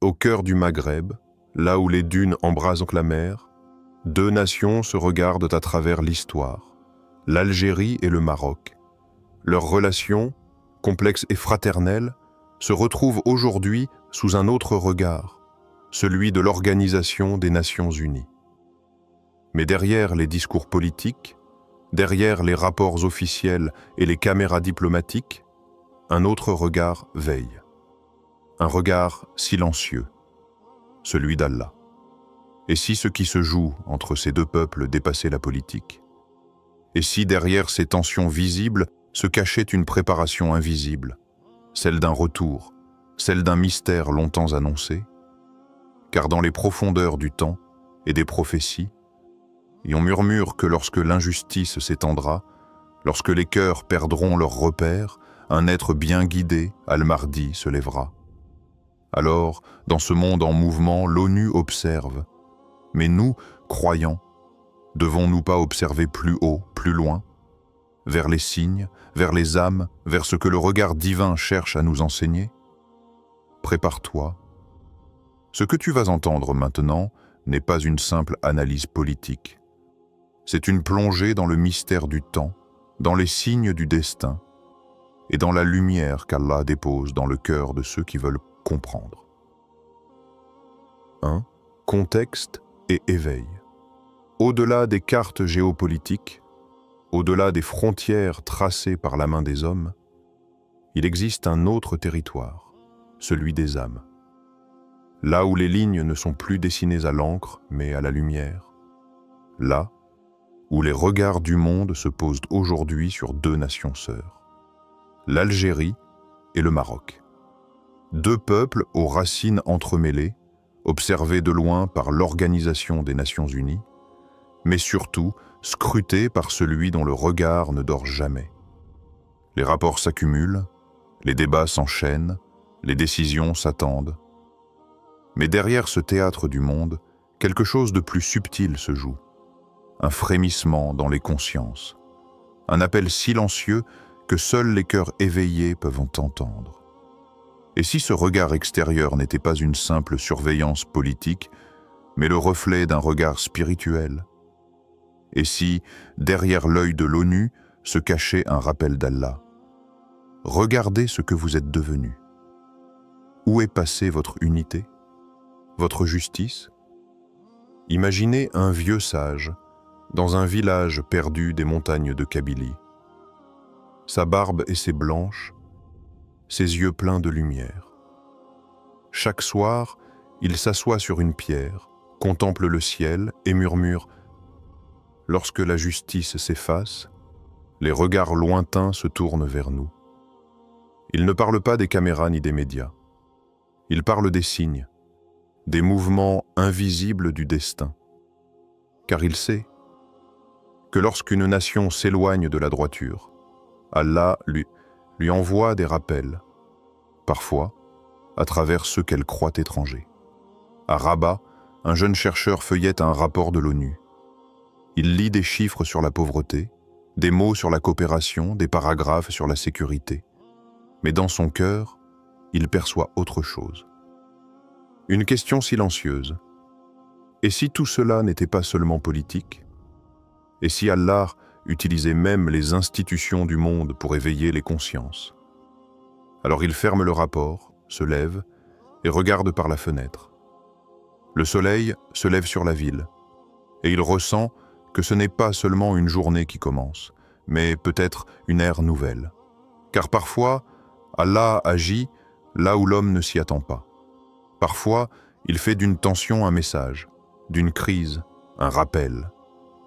Au cœur du Maghreb, là où les dunes embrasent la mer, deux nations se regardent à travers l'histoire, l'Algérie et le Maroc. Leurs relations, complexes et fraternelles, se retrouvent aujourd'hui sous un autre regard, celui de l'Organisation des Nations Unies. Mais derrière les discours politiques, derrière les rapports officiels et les caméras diplomatiques, un autre regard veille. Un regard silencieux, celui d'Allah. Et si ce qui se joue entre ces deux peuples dépassait la politique? Et si derrière ces tensions visibles se cachait une préparation invisible, celle d'un retour, celle d'un mystère longtemps annoncé? Car dans les profondeurs du temps et des prophéties, et on murmure que lorsque l'injustice s'étendra, lorsque les cœurs perdront leurs repères, un être bien guidé, Al-Mahdi, se lèvera. Alors, dans ce monde en mouvement, l'ONU observe. Mais nous, croyants, devons-nous pas observer plus haut, plus loin, vers les signes, vers les âmes, vers ce que le regard divin cherche à nous enseigner? Prépare-toi. Ce que tu vas entendre maintenant n'est pas une simple analyse politique. C'est une plongée dans le mystère du temps, dans les signes du destin et dans la lumière qu'Allah dépose dans le cœur de ceux qui veulent comprendre. 1. Contexte et éveil. Au-delà des cartes géopolitiques, au-delà des frontières tracées par la main des hommes, il existe un autre territoire, celui des âmes. Là où les lignes ne sont plus dessinées à l'encre, mais à la lumière. Là où les regards du monde se posent aujourd'hui sur deux nations sœurs, l'Algérie et le Maroc. Deux peuples aux racines entremêlées, observés de loin par l'Organisation des Nations Unies, mais surtout scrutés par celui dont le regard ne dort jamais. Les rapports s'accumulent, les débats s'enchaînent, les décisions s'attendent. Mais derrière ce théâtre du monde, quelque chose de plus subtil se joue. Un frémissement dans les consciences, un appel silencieux que seuls les cœurs éveillés peuvent entendre. Et si ce regard extérieur n'était pas une simple surveillance politique, mais le reflet d'un regard spirituel? Et si, derrière l'œil de l'ONU, se cachait un rappel d'Allah? Regardez ce que vous êtes devenus. Où est passée votre unité? Votre justice? Imaginez un vieux sage, dans un village perdu des montagnes de Kabylie. Sa barbe essaie blanche, ses yeux pleins de lumière. Chaque soir, il s'assoit sur une pierre, contemple le ciel et murmure « Lorsque la justice s'efface, les regards lointains se tournent vers nous. » Il ne parle pas des caméras ni des médias. Il parle des signes, des mouvements invisibles du destin. Car il sait que lorsqu'une nation s'éloigne de la droiture, Allah lui envoie des rappels, parfois à travers ceux qu'elle croit étrangers. À Rabat, un jeune chercheur feuillette un rapport de l'ONU. Il lit des chiffres sur la pauvreté, des mots sur la coopération, des paragraphes sur la sécurité. Mais dans son cœur, il perçoit autre chose. Une question silencieuse. Et si tout cela n'était pas seulement politique? Et si Allah utilisait même les institutions du monde pour éveiller les consciences? Alors il ferme le rapport, se lève et regarde par la fenêtre. Le soleil se lève sur la ville et il ressent que ce n'est pas seulement une journée qui commence, mais peut-être une ère nouvelle. Car parfois, Allah agit là où l'homme ne s'y attend pas. Parfois, il fait d'une tension un message, d'une crise, un rappel,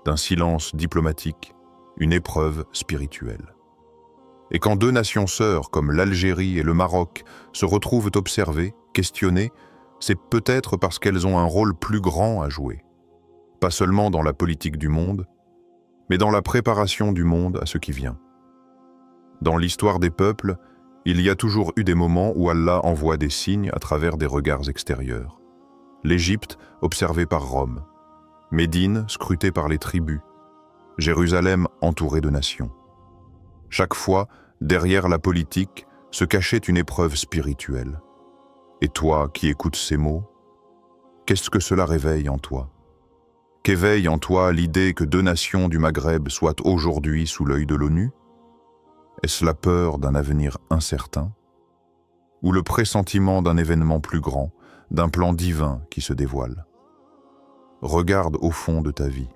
d'un silence diplomatique, une épreuve spirituelle. Et quand deux nations sœurs comme l'Algérie et le Maroc se retrouvent observées, questionnées, c'est peut-être parce qu'elles ont un rôle plus grand à jouer. Pas seulement dans la politique du monde, mais dans la préparation du monde à ce qui vient. Dans l'histoire des peuples, il y a toujours eu des moments où Allah envoie des signes à travers des regards extérieurs. L'Égypte, observée par Rome. Médine, scrutée par les tribus. Jérusalem, entourée de nations. Chaque fois, derrière la politique, se cachait une épreuve spirituelle. Et toi qui écoutes ces mots, qu'est-ce que cela réveille en toi? Qu'éveille en toi l'idée que 2 nations du Maghreb soient aujourd'hui sous l'œil de l'ONU? Est-ce la peur d'un avenir incertain? Ou le pressentiment d'un événement plus grand, d'un plan divin qui se dévoile? Regarde au fond de ta vie.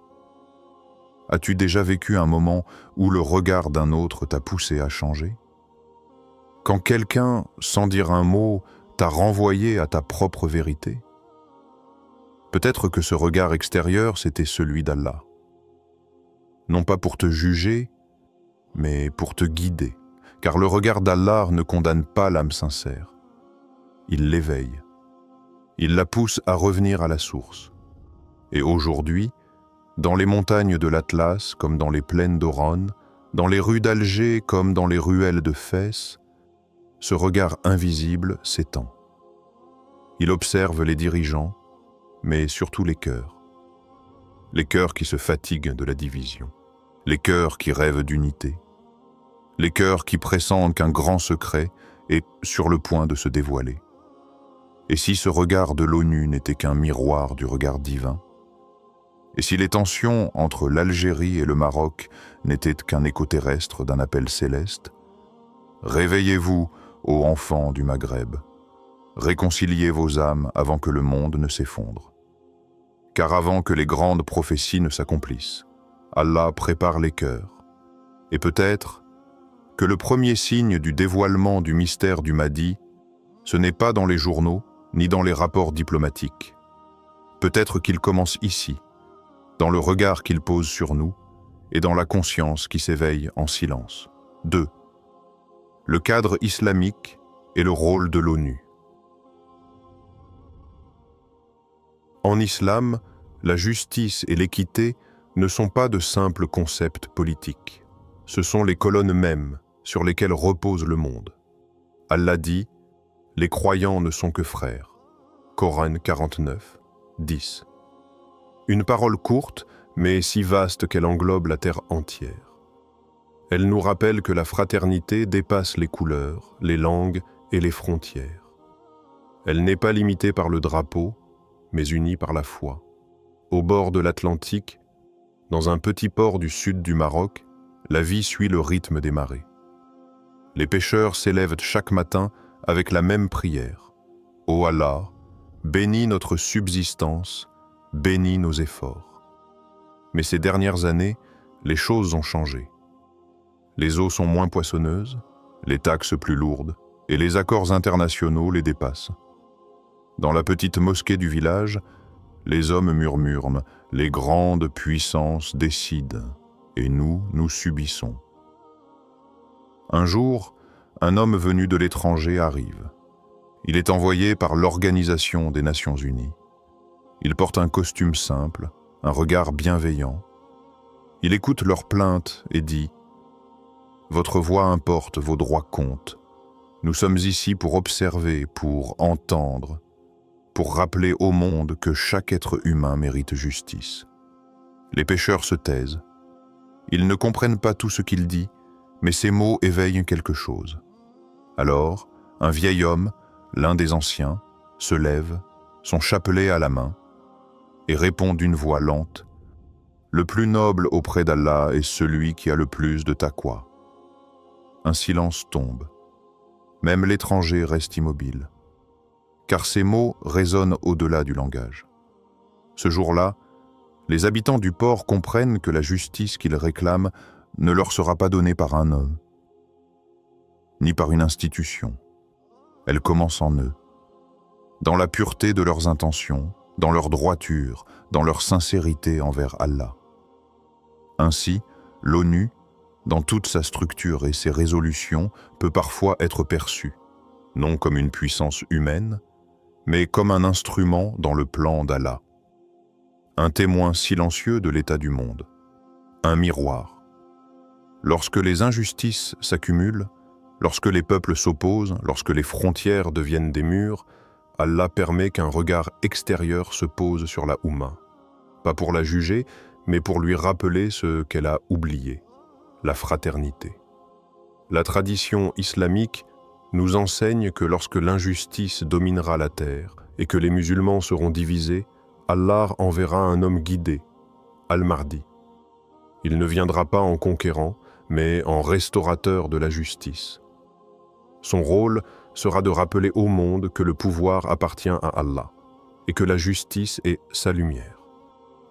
As-tu déjà vécu un moment où le regard d'un autre t'a poussé à changer? Quand quelqu'un, sans dire un mot, t'a renvoyé à ta propre vérité? Peut-être que ce regard extérieur, c'était celui d'Allah. Non pas pour te juger, mais pour te guider, car le regard d'Allah ne condamne pas l'âme sincère. Il l'éveille. Il la pousse à revenir à la source. Et aujourd'hui, dans les montagnes de l'Atlas comme dans les plaines d'Oran, dans les rues d'Alger comme dans les ruelles de Fès, ce regard invisible s'étend. Il observe les dirigeants, mais surtout les cœurs qui se fatiguent de la division, les cœurs qui rêvent d'unité, les cœurs qui pressentent qu'un grand secret est sur le point de se dévoiler. Et si ce regard de l'ONU n'était qu'un miroir du regard divin? Et si les tensions entre l'Algérie et le Maroc n'étaient qu'un écho terrestre d'un appel céleste? Réveillez-vous, ô enfants du Maghreb, réconciliez vos âmes avant que le monde ne s'effondre. Car avant que les grandes prophéties ne s'accomplissent, Allah prépare les cœurs. Et peut-être que le premier signe du dévoilement du mystère du Mahdi, ce n'est pas dans les journaux, ni dans les rapports diplomatiques. Peut-être qu'il commence ici, dans le regard qu'il pose sur nous, et dans la conscience qui s'éveille en silence. 2. Le cadre islamique et le rôle de l'ONU. En islam, la justice et l'équité ne sont pas de simples concepts politiques. Ce sont les colonnes mêmes sur lesquelles repose le monde. Allah dit « Les croyants ne sont que frères » Coran 49, 10. Une parole courte, mais si vaste qu'elle englobe la terre entière. Elle nous rappelle que la fraternité dépasse les couleurs, les langues et les frontières. Elle n'est pas limitée par le drapeau, mais unie par la foi. Au bord de l'Atlantique, dans un petit port du sud du Maroc, la vie suit le rythme des marées. Les pêcheurs s'élèvent chaque matin avec la même prière. Ô Allah, bénis notre subsistance, bénis nos efforts. Mais ces dernières années, les choses ont changé. Les eaux sont moins poissonneuses, les taxes plus lourdes, et les accords internationaux les dépassent. Dans la petite mosquée du village, les hommes murmurent, les grandes puissances décident, et nous subissons. Un jour, un homme venu de l'étranger arrive. Il est envoyé par l'Organisation des Nations Unies. Il porte un costume simple, un regard bienveillant. Il écoute leurs plaintes et dit « Votre voix importe, vos droits comptent. Nous sommes ici pour observer, pour entendre, pour rappeler au monde que chaque être humain mérite justice. » Les pêcheurs se taisent. Ils ne comprennent pas tout ce qu'il dit, mais ces mots éveillent quelque chose. Alors, un vieil homme, l'un des anciens, se lève, son chapelet à la main, et répond d'une voix lente « Le plus noble auprès d'Allah est celui qui a le plus de taqwa. » Un silence tombe. Même l'étranger reste immobile. Car ces mots résonnent au-delà du langage. Ce jour-là, les habitants du port comprennent que la justice qu'ils réclament ne leur sera pas donnée par un homme, ni par une institution. Elle commence en eux, dans la pureté de leurs intentions, dans leur droiture, dans leur sincérité envers Allah. Ainsi, l'ONU, dans toute sa structure et ses résolutions, peut parfois être perçue, non comme une puissance humaine, mais comme un instrument dans le plan d'Allah. Un témoin silencieux de l'état du monde, un miroir. Lorsque les injustices s'accumulent, lorsque les peuples s'opposent, lorsque les frontières deviennent des murs, Allah permet qu'un regard extérieur se pose sur la Oumma, pas pour la juger, mais pour lui rappeler ce qu'elle a oublié, la fraternité. La tradition islamique nous enseigne que lorsque l'injustice dominera la terre et que les musulmans seront divisés, Allah enverra un homme guidé, Al-Mahdi. Il ne viendra pas en conquérant, mais en restaurateur de la justice. Son rôle sera de rappeler au monde que le pouvoir appartient à Allah et que la justice est sa lumière.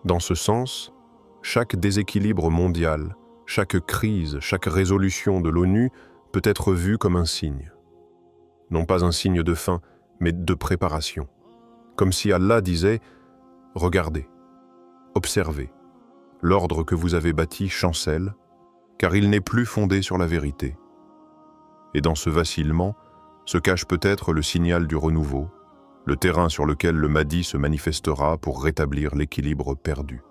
Dans ce sens, chaque déséquilibre mondial, chaque crise, chaque résolution de l'ONU peut être vue comme un signe. Non pas un signe de fin, mais de préparation. Comme si Allah disait « Regardez, observez, l'ordre que vous avez bâti chancelle, car il n'est plus fondé sur la vérité. » Et dans ce vacillement se cache peut-être le signal du renouveau, le terrain sur lequel le Mahdi se manifestera pour rétablir l'équilibre perdu.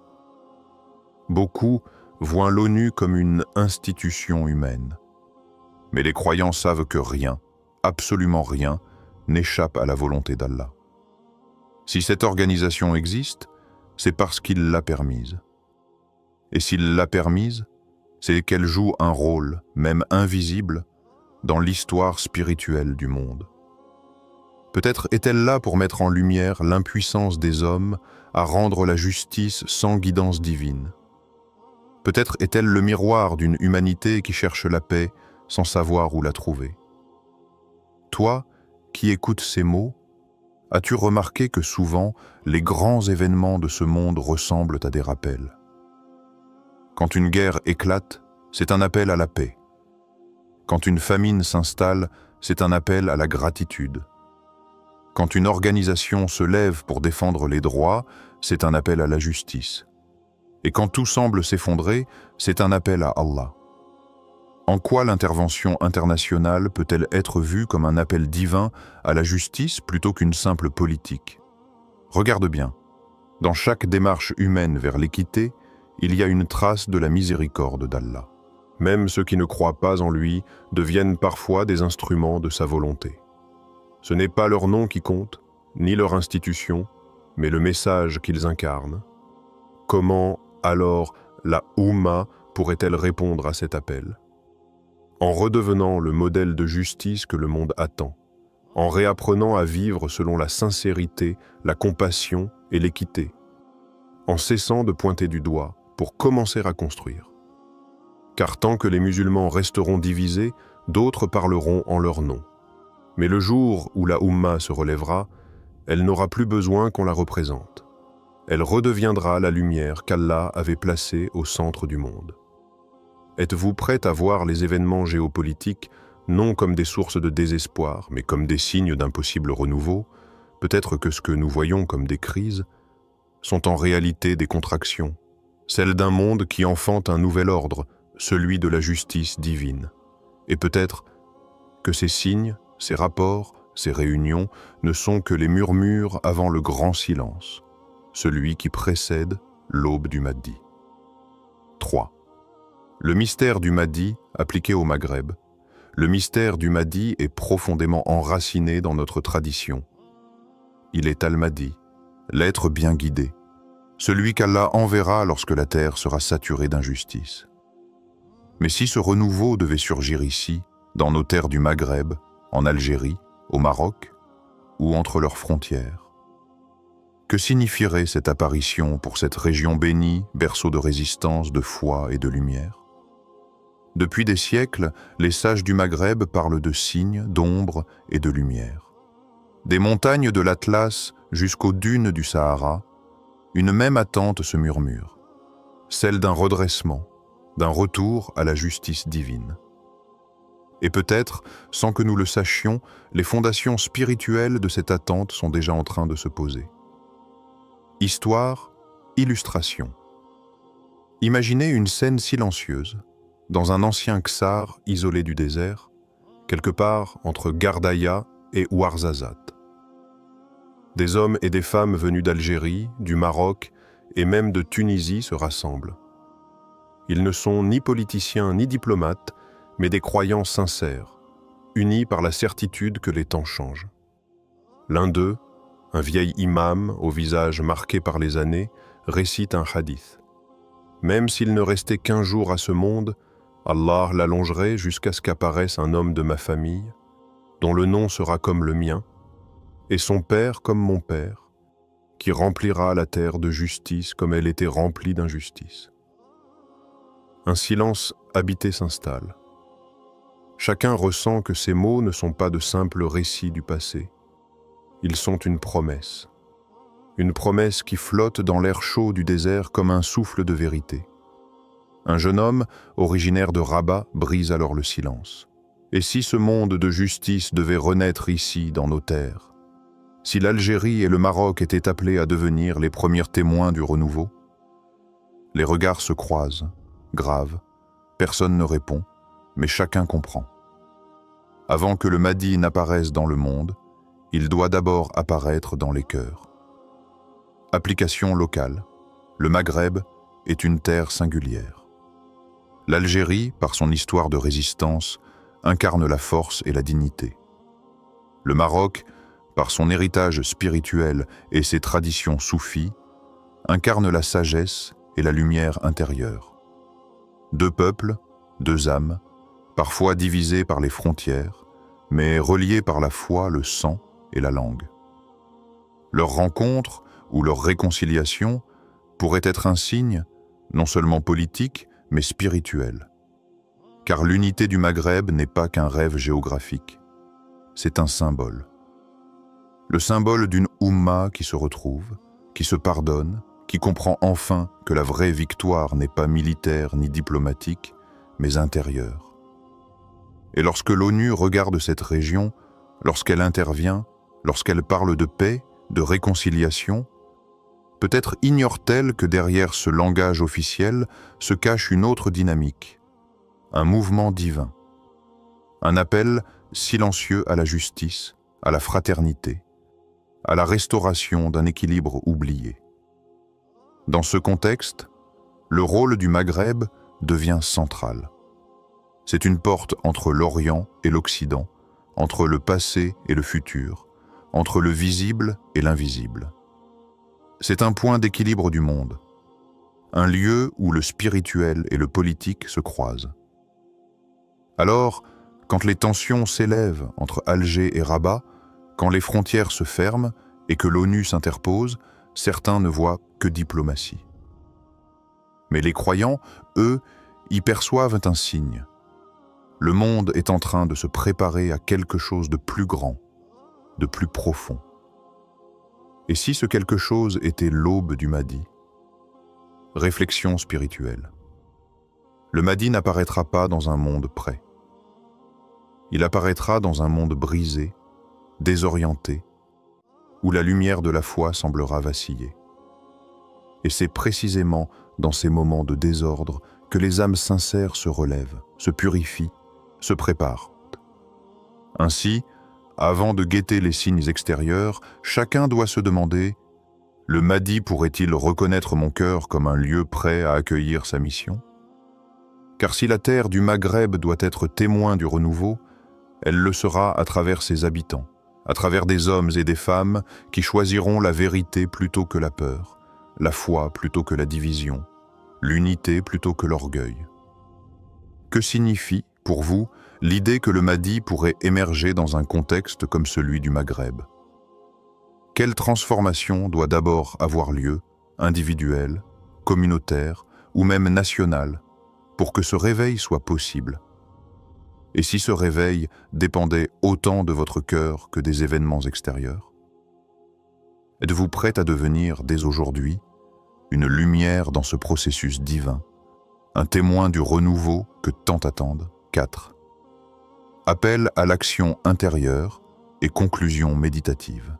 Beaucoup voient l'ONU comme une institution humaine. Mais les croyants savent que rien, absolument rien, n'échappe à la volonté d'Allah. Si cette organisation existe, c'est parce qu'il l'a permise. Et s'il l'a permise, c'est qu'elle joue un rôle, même invisible, dans l'histoire spirituelle du monde. Peut-être est-elle là pour mettre en lumière l'impuissance des hommes à rendre la justice sans guidance divine. Peut-être est-elle le miroir d'une humanité qui cherche la paix sans savoir où la trouver. Toi, qui écoutes ces mots, as-tu remarqué que souvent, les grands événements de ce monde ressemblent à des rappels? Quand une guerre éclate, c'est un appel à la paix. Quand une famine s'installe, c'est un appel à la gratitude. Quand une organisation se lève pour défendre les droits, c'est un appel à la justice. Et quand tout semble s'effondrer, c'est un appel à Allah. En quoi l'intervention internationale peut-elle être vue comme un appel divin à la justice plutôt qu'une simple politique? Regarde bien, dans chaque démarche humaine vers l'équité, il y a une trace de la miséricorde d'Allah. Même ceux qui ne croient pas en lui deviennent parfois des instruments de sa volonté. Ce n'est pas leur nom qui compte, ni leur institution, mais le message qu'ils incarnent. Comment, alors, la Oumma pourrait-elle répondre à cet appel? En redevenant le modèle de justice que le monde attend, en réapprenant à vivre selon la sincérité, la compassion et l'équité, en cessant de pointer du doigt pour commencer à construire. Car tant que les musulmans resteront divisés, d'autres parleront en leur nom. Mais le jour où la Oumma se relèvera, elle n'aura plus besoin qu'on la représente. Elle redeviendra la lumière qu'Allah avait placée au centre du monde. Êtes-vous prêts à voir les événements géopolitiques non comme des sources de désespoir, mais comme des signes d'un possible renouveau? Peut-être que ce que nous voyons comme des crises sont en réalité des contractions, celles d'un monde qui enfante un nouvel ordre, celui de la justice divine. Et peut-être que ces signes, ces rapports, ces réunions ne sont que les murmures avant le grand silence, celui qui précède l'aube du Mahdi. 3. Le mystère du Mahdi appliqué au Maghreb. Le mystère du Mahdi est profondément enraciné dans notre tradition. Il est Al-Mahdi, l'être bien guidé, celui qu'Allah enverra lorsque la terre sera saturée d'injustice. Mais si ce renouveau devait surgir ici, dans nos terres du Maghreb, en Algérie, au Maroc, ou entre leurs frontières, que signifierait cette apparition pour cette région bénie, berceau de résistance, de foi et de lumière? Depuis des siècles, les sages du Maghreb parlent de signes, d'ombre et de lumière. Des montagnes de l'Atlas jusqu'aux dunes du Sahara, une même attente se murmure, celle d'un redressement, d'un retour à la justice divine. Et peut-être, sans que nous le sachions, les fondations spirituelles de cette attente sont déjà en train de se poser. Histoire, illustration. Imaginez une scène silencieuse, dans un ancien Ksar isolé du désert, quelque part entre Gardaïa et Ouarzazate. Des hommes et des femmes venus d'Algérie, du Maroc et même de Tunisie se rassemblent. Ils ne sont ni politiciens ni diplomates, mais des croyants sincères, unis par la certitude que les temps changent. L'un d'eux, un vieil imam au visage marqué par les années, récite un hadith. Même s'il ne restait qu'1 jour à ce monde, Allah l'allongerait jusqu'à ce qu'apparaisse un homme de ma famille, dont le nom sera comme le mien, et son père comme mon père, qui remplira la terre de justice comme elle était remplie d'injustice. Un silence habité s'installe. Chacun ressent que ces mots ne sont pas de simples récits du passé. Ils sont une promesse qui flotte dans l'air chaud du désert comme un souffle de vérité. Un jeune homme, originaire de Rabat, brise alors le silence. Et si ce monde de justice devait renaître ici, dans nos terres? Si l'Algérie et le Maroc étaient appelés à devenir les premiers témoins du renouveau? Les regards se croisent, graves, personne ne répond, mais chacun comprend. Avant que le Mahdi n'apparaisse dans le monde, il doit d'abord apparaître dans les cœurs. Application locale. Le Maghreb est une terre singulière. L'Algérie, par son histoire de résistance, incarne la force et la dignité. Le Maroc, par son héritage spirituel et ses traditions soufis, incarne la sagesse et la lumière intérieure. Deux peuples, deux âmes, parfois divisés par les frontières, mais reliés par la foi, le sang et la langue. Leur rencontre ou leur réconciliation pourrait être un signe, non seulement politique, mais spirituel. Car l'unité du Maghreb n'est pas qu'un rêve géographique, c'est un symbole. Le symbole d'une Oumma qui se retrouve, qui se pardonne, qui comprend enfin que la vraie victoire n'est pas militaire ni diplomatique, mais intérieure. Et lorsque l'ONU regarde cette région, lorsqu'elle intervient, lorsqu'elle parle de paix, de réconciliation, peut-être ignore-t-elle que derrière ce langage officiel se cache une autre dynamique, un mouvement divin, un appel silencieux à la justice, à la fraternité, à la restauration d'un équilibre oublié. Dans ce contexte, le rôle du Maghreb devient central. C'est une porte entre l'Orient et l'Occident, entre le passé et le futur, entre le visible et l'invisible. C'est un point d'équilibre du monde, un lieu où le spirituel et le politique se croisent. Alors, quand les tensions s'élèvent entre Alger et Rabat, quand les frontières se ferment et que l'ONU s'interpose, certains ne voient que diplomatie. Mais les croyants, eux, y perçoivent un signe. Le monde est en train de se préparer à quelque chose de plus grand, de plus profond. Et si ce quelque chose était l'aube du Mahdi? Réflexion spirituelle. Le Mahdi n'apparaîtra pas dans un monde prêt. Il apparaîtra dans un monde brisé, désorienté, où la lumière de la foi semblera vaciller. Et c'est précisément dans ces moments de désordre que les âmes sincères se relèvent, se purifient, se préparent. Ainsi, avant de guetter les signes extérieurs, chacun doit se demander: le Mahdi pourrait-il reconnaître mon cœur comme un lieu prêt à accueillir sa mission? Car si la terre du Maghreb doit être témoin du renouveau, elle le sera à travers ses habitants, à travers des hommes et des femmes qui choisiront la vérité plutôt que la peur, la foi plutôt que la division, l'unité plutôt que l'orgueil. Que signifie, pour vous, l'idée que le Mahdi pourrait émerger dans un contexte comme celui du Maghreb? Quelle transformation doit d'abord avoir lieu, individuelle, communautaire ou même nationale, pour que ce réveil soit possible? Et si ce réveil dépendait autant de votre cœur que des événements extérieurs? Êtes-vous prête à devenir, dès aujourd'hui, une lumière dans ce processus divin, un témoin du renouveau que tant attendent? 4. Appel à l'action intérieure et conclusion méditative.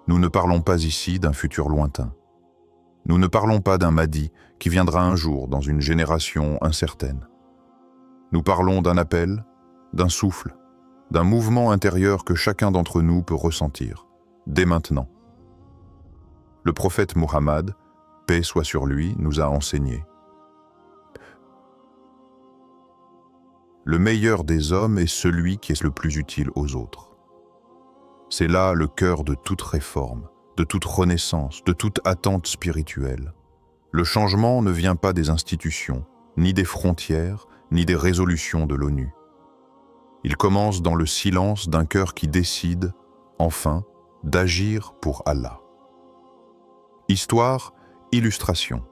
Nous ne parlons pas ici d'un futur lointain. Nous ne parlons pas d'un Mahdi qui viendra un jour dans une génération incertaine. Nous parlons d'un appel, d'un souffle, d'un mouvement intérieur que chacun d'entre nous peut ressentir, dès maintenant. Le prophète Muhammad, paix soit sur lui, nous a enseigné: le meilleur des hommes est celui qui est le plus utile aux autres. C'est là le cœur de toute réforme, de toute renaissance, de toute attente spirituelle. Le changement ne vient pas des institutions, ni des frontières, ni des résolutions de l'ONU. Il commence dans le silence d'un cœur qui décide, enfin, d'agir pour Allah. Histoire, illustration.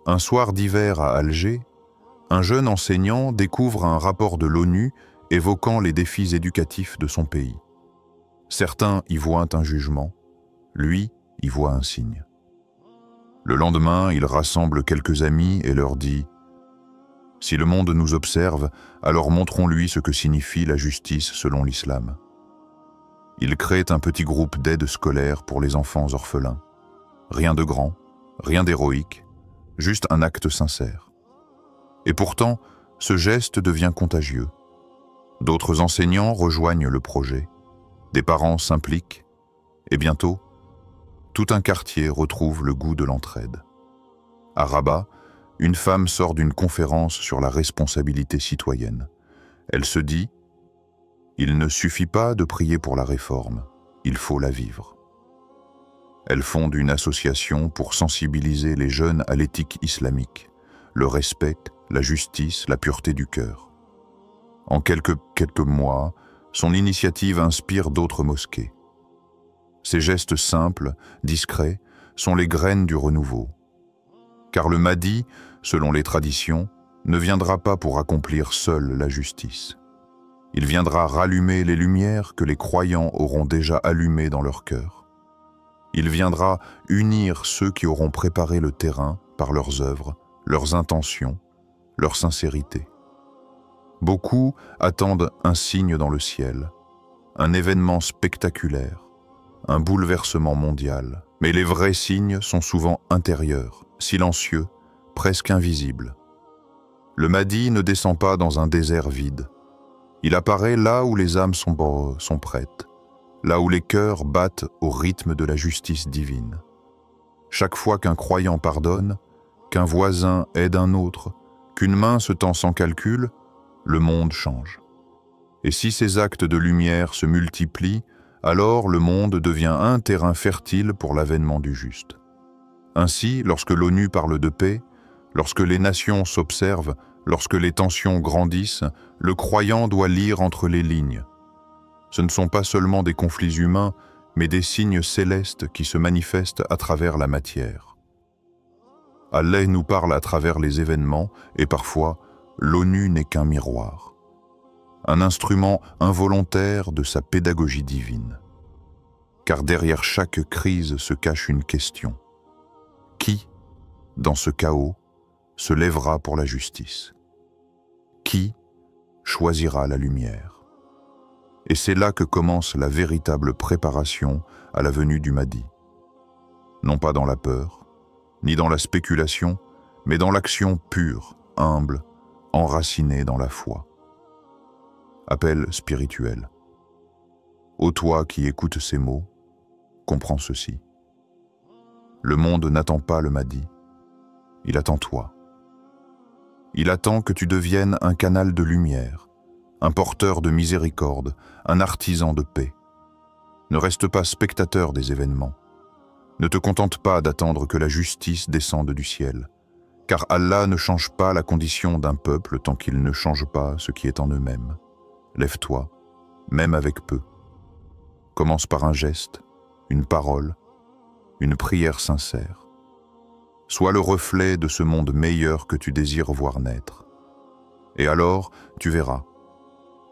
Un soir d'hiver à Alger, un jeune enseignant découvre un rapport de l'ONU évoquant les défis éducatifs de son pays. Certains y voient un jugement, lui y voit un signe. Le lendemain, il rassemble quelques amis et leur dit « Si le monde nous observe, alors montrons-lui ce que signifie la justice selon l'islam. » Il crée un petit groupe d'aide scolaire pour les enfants orphelins. Rien de grand, rien d'héroïque, juste un acte sincère. Et pourtant, ce geste devient contagieux. D'autres enseignants rejoignent le projet, des parents s'impliquent, et bientôt, tout un quartier retrouve le goût de l'entraide. À Rabat, une femme sort d'une conférence sur la responsabilité citoyenne. Elle se dit « Il ne suffit pas de prier pour la réforme, il faut la vivre ». Elle fonde une association pour sensibiliser les jeunes à l'éthique islamique, le respect, la justice, la pureté du cœur. En quelques mois, son initiative inspire d'autres mosquées. Ces gestes simples, discrets, sont les graines du renouveau. Car le Mahdi, selon les traditions, ne viendra pas pour accomplir seul la justice. Il viendra rallumer les lumières que les croyants auront déjà allumées dans leur cœur. Il viendra unir ceux qui auront préparé le terrain par leurs œuvres, leurs intentions, leur sincérité. Beaucoup attendent un signe dans le ciel, un événement spectaculaire, un bouleversement mondial. Mais les vrais signes sont souvent intérieurs, silencieux, presque invisibles. Le Mahdi ne descend pas dans un désert vide. Il apparaît là où les âmes sont prêtes, là où les cœurs battent au rythme de la justice divine. Chaque fois qu'un croyant pardonne, qu'un voisin aide un autre, qu'une main se tend sans calcul, le monde change. Et si ces actes de lumière se multiplient, alors le monde devient un terrain fertile pour l'avènement du juste. Ainsi, lorsque l'ONU parle de paix, lorsque les nations s'observent, lorsque les tensions grandissent, le croyant doit lire entre les lignes. Ce ne sont pas seulement des conflits humains, mais des signes célestes qui se manifestent à travers la matière. Allah nous parle à travers les événements, et parfois, l'ONU n'est qu'un miroir. Un instrument involontaire de sa pédagogie divine. Car derrière chaque crise se cache une question. Qui, dans ce chaos, se lèvera pour la justice? Qui choisira la lumière? Et c'est là que commence la véritable préparation à la venue du Mahdi. Non pas dans la peur, ni dans la spéculation, mais dans l'action pure, humble, enracinée dans la foi. Appel spirituel. Ô toi qui écoutes ces mots, comprends ceci. Le monde n'attend pas le Mahdi, il attend toi. Il attend que tu deviennes un canal de lumière, un porteur de miséricorde, un artisan de paix. Ne reste pas spectateur des événements. Ne te contente pas d'attendre que la justice descende du ciel, car Allah ne change pas la condition d'un peuple tant qu'il ne change pas ce qui est en eux-mêmes. Lève-toi, même avec peu. Commence par un geste, une parole, une prière sincère. Sois le reflet de ce monde meilleur que tu désires voir naître. Et alors, tu verras,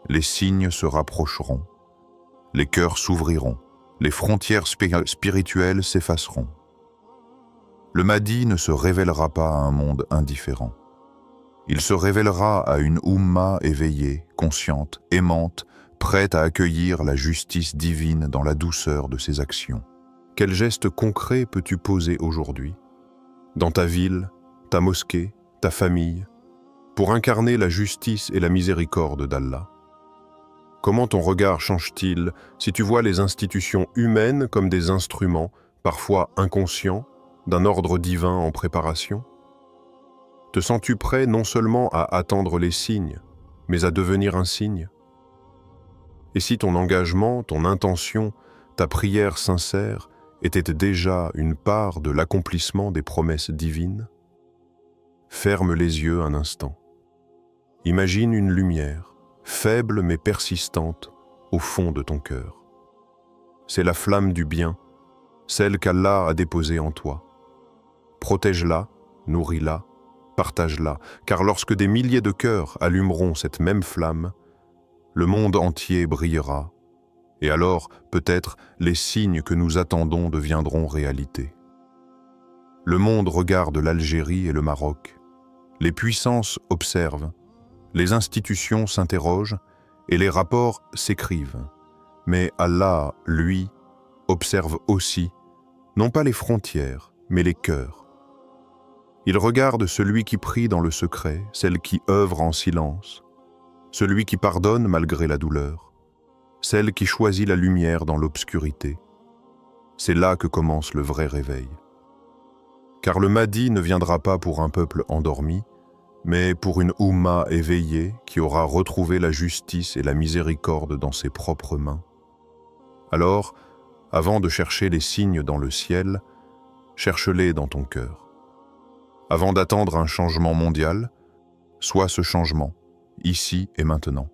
les signes se rapprocheront, les cœurs s'ouvriront, les frontières spirituelles s'effaceront. Le Mahdi ne se révélera pas à un monde indifférent. Il se révélera à une Oumma éveillée, consciente, aimante, prête à accueillir la justice divine dans la douceur de ses actions. Quel geste concret peux-tu poser aujourd'hui, dans ta ville, ta mosquée, ta famille, pour incarner la justice et la miséricorde d'Allah? Comment ton regard change-t-il si tu vois les institutions humaines comme des instruments, parfois inconscients, d'un ordre divin en préparation? Te sens-tu prêt non seulement à attendre les signes, mais à devenir un signe? Et si ton engagement, ton intention, ta prière sincère était déjà une part de l'accomplissement des promesses divines? Ferme les yeux un instant. Imagine une lumière, faible mais persistante, au fond de ton cœur. C'est la flamme du bien, celle qu'Allah a déposée en toi. Protège-la, nourris-la, partage-la, car lorsque des milliers de cœurs allumeront cette même flamme, le monde entier brillera, et alors, peut-être, les signes que nous attendons deviendront réalité. Le monde regarde l'Algérie et le Maroc. Les puissances observent, les institutions s'interrogent et les rapports s'écrivent. Mais Allah, lui, observe aussi, non pas les frontières, mais les cœurs. Il regarde celui qui prie dans le secret, celle qui œuvre en silence, celui qui pardonne malgré la douleur, celle qui choisit la lumière dans l'obscurité. C'est là que commence le vrai réveil. Car le Mahdi ne viendra pas pour un peuple endormi, mais pour une Oumma éveillée qui aura retrouvé la justice et la miséricorde dans ses propres mains. Alors, avant de chercher les signes dans le ciel, cherche-les dans ton cœur. Avant d'attendre un changement mondial, sois ce changement, ici et maintenant.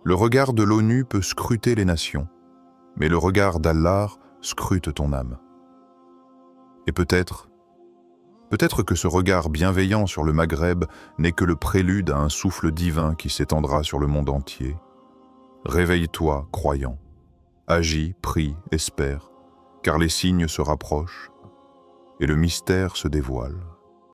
Le regard de l'ONU peut scruter les nations, mais le regard d'Allah scrute ton âme. Et peut-être que ce regard bienveillant sur le Maghreb n'est que le prélude à un souffle divin qui s'étendra sur le monde entier. Réveille-toi, croyant. Agis, prie, espère, car les signes se rapprochent et le mystère se dévoile.